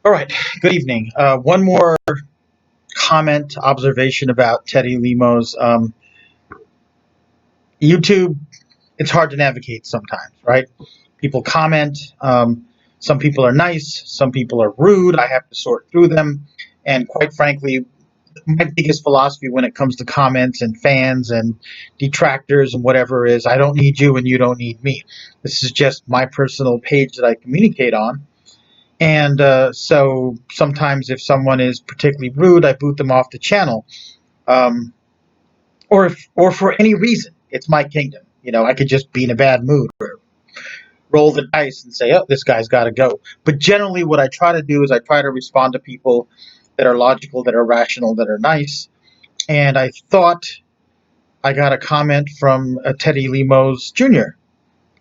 All right. Good evening. One more comment, observation about Teddy Limoz. YouTube, it's hard to navigate sometimes, right? People comment. Some people are nice. Some people are rude. I have to sort through them. And quite frankly, my biggest philosophy when it comes to comments and fans and detractors and whatever is I don't need you and you don't need me. This is just my personal page that I communicate on. And so sometimes if someone is particularly rude, I boot them off the channel. Um, or for any reason, it's my kingdom. I could just be in a bad mood or roll the dice and say, oh, this guy's got to go. But generally, what I try to do is I try to respond to people that are logical, that are rational, that are nice. And I thought I got a comment from Teddy Limoz Junior.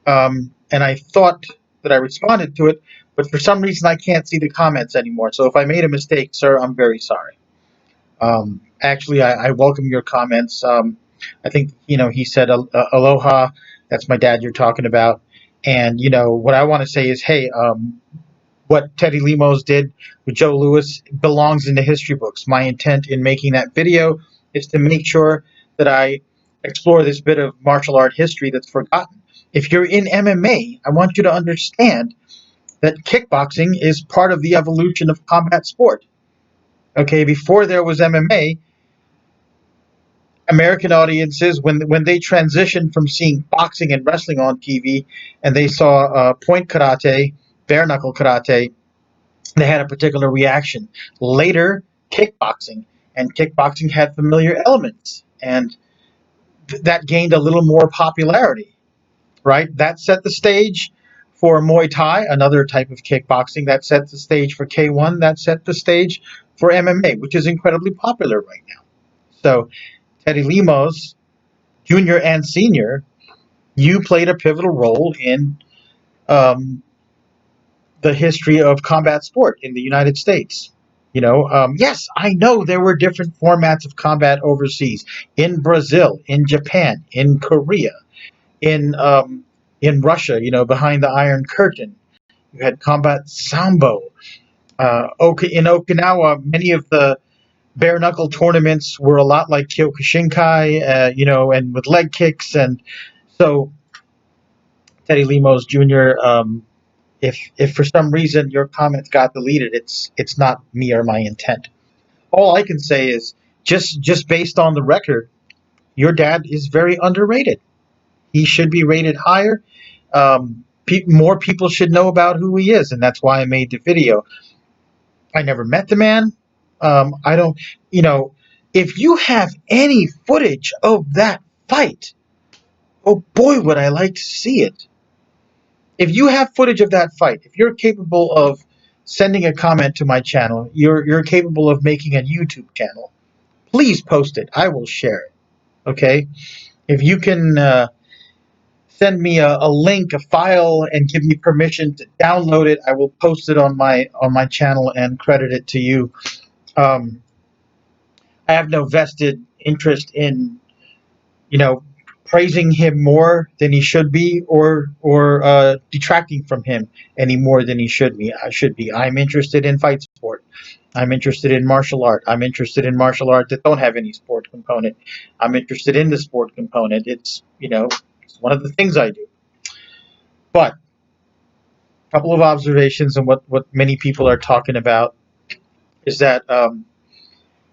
And I thought that I responded to it, but for some reason I can't see the comments anymore. So if I made a mistake, sir, I'm very sorry. Actually, I welcome your comments. I think, he said aloha. That's my dad you're talking about. And, what I want to say is, hey, what Teddy Limoz did with Joe Louis belongs in the history books. My intent in making that video is to make sure that I explore this bit of martial art history that's forgotten. If you're in MMA, I want you to understand that kickboxing is part of the evolution of combat sport. Okay, before there was MMA, American audiences, when they transitioned from seeing boxing and wrestling on TV and they saw point karate, bare knuckle karate, they had a particular reaction. Later, kickboxing, and kickboxing had familiar elements, and that gained a little more popularity, right? That set the stage for Muay Thai, another type of kickboxing. That set the stage for K1. That set the stage for MMA, which is incredibly popular right now. So, Teddy Limoz, Junior and Senior, you played a pivotal role in um, the history of combat sport in the United States. Yes, I know there were different formats of combat overseas, in Brazil, in Japan, in Korea, in Russia. Behind the Iron Curtain, you had combat sambo. In Okinawa, many of the bare knuckle tournaments were a lot like Kyokushinkai, and with leg kicks. And so, Teddy Limoz Jr., if for some reason your comments got deleted, it's not me or my intent. All I can say is just based on the record, your dad is very underrated. He should be rated higher. More people should know about who he is, and that's why I made the video. I never met the man. I don't, if you have any footage of that fight, oh boy, would I like to see it. If you have footage of that fight, if you're capable of sending a comment to my channel, you're capable of making a YouTube channel, please post it. I will share it. Okay? If you can send me a link, a file, and give me permission to download it, I will post it on my channel and credit it to you. Um, I have no vested interest in, praising him more than he should be, or detracting from him any more than he should be. I'm interested in fight sport. I'm interested in martial art. I'm interested in martial art that don't have any sport component. I'm interested in the sport component. It's it's one of the things I do. But a couple of observations and what many people are talking about is that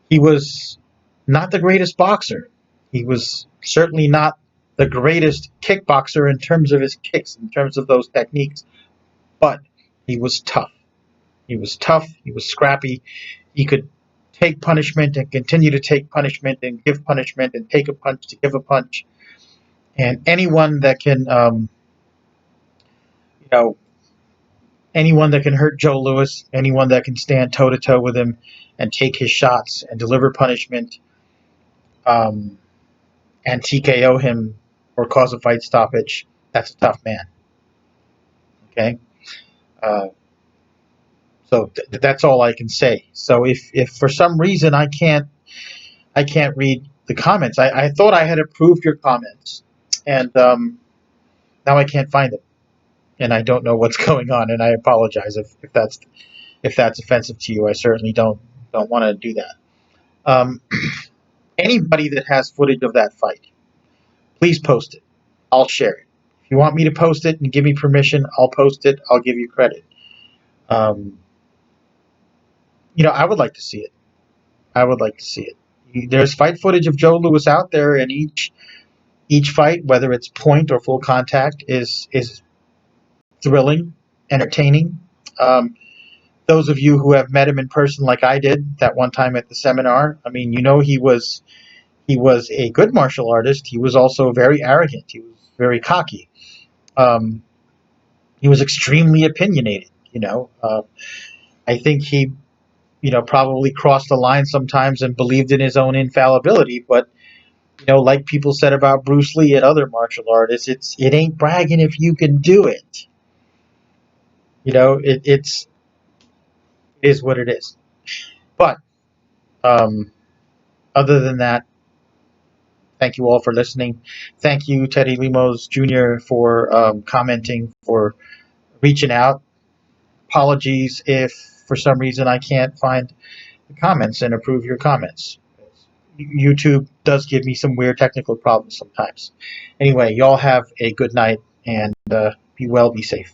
he was not the greatest boxer. He was certainly not the greatest kickboxer in terms of his kicks, in terms of those techniques, but he was tough. He was tough. He was scrappy. He could take punishment and continue to take punishment and give punishment and take a punch to give a punch. And you know, anyone that can hurt Joe Louis, anyone that can stand toe to toe with him and take his shots and deliver punishment, um, and TKO him or cause a fight stoppage, that's a tough man. Okay, uh, so that's all I can say. So if for some reason I can't read the comments, I thought I had approved your comments, and now I can't find them, and I don't know what's going on, and I apologize if that's if that's offensive to you. I certainly don't want to do that. Um, Anybody that has footage of that fight, please post it. I'll share it. If you want me to post it and give me permission, I'll post it. I'll give you credit. Um, I would like to see it. I would like to see it. There's fight footage of Joe Louis out there, and each fight, whether it's point or full contact, is thrilling, entertaining. Um, those of you who have met him in person, like I did that one time at the seminar, I mean, he was a good martial artist. He was also very arrogant. He was very cocky. Um, he was extremely opinionated. I think he, probably crossed the line sometimes and believed in his own infallibility. But like people said about Bruce Lee and other martial artists, it ain't bragging if you can do it. It is what it is. But um, other than that, thank you all for listening. Thank you, Teddy Limoz Junior, for commenting, for reaching out. Apologies if for some reason I can't find the comments and approve your comments. YouTube does give me some weird technical problems sometimes. Anyway, y'all have a good night and be well, be safe.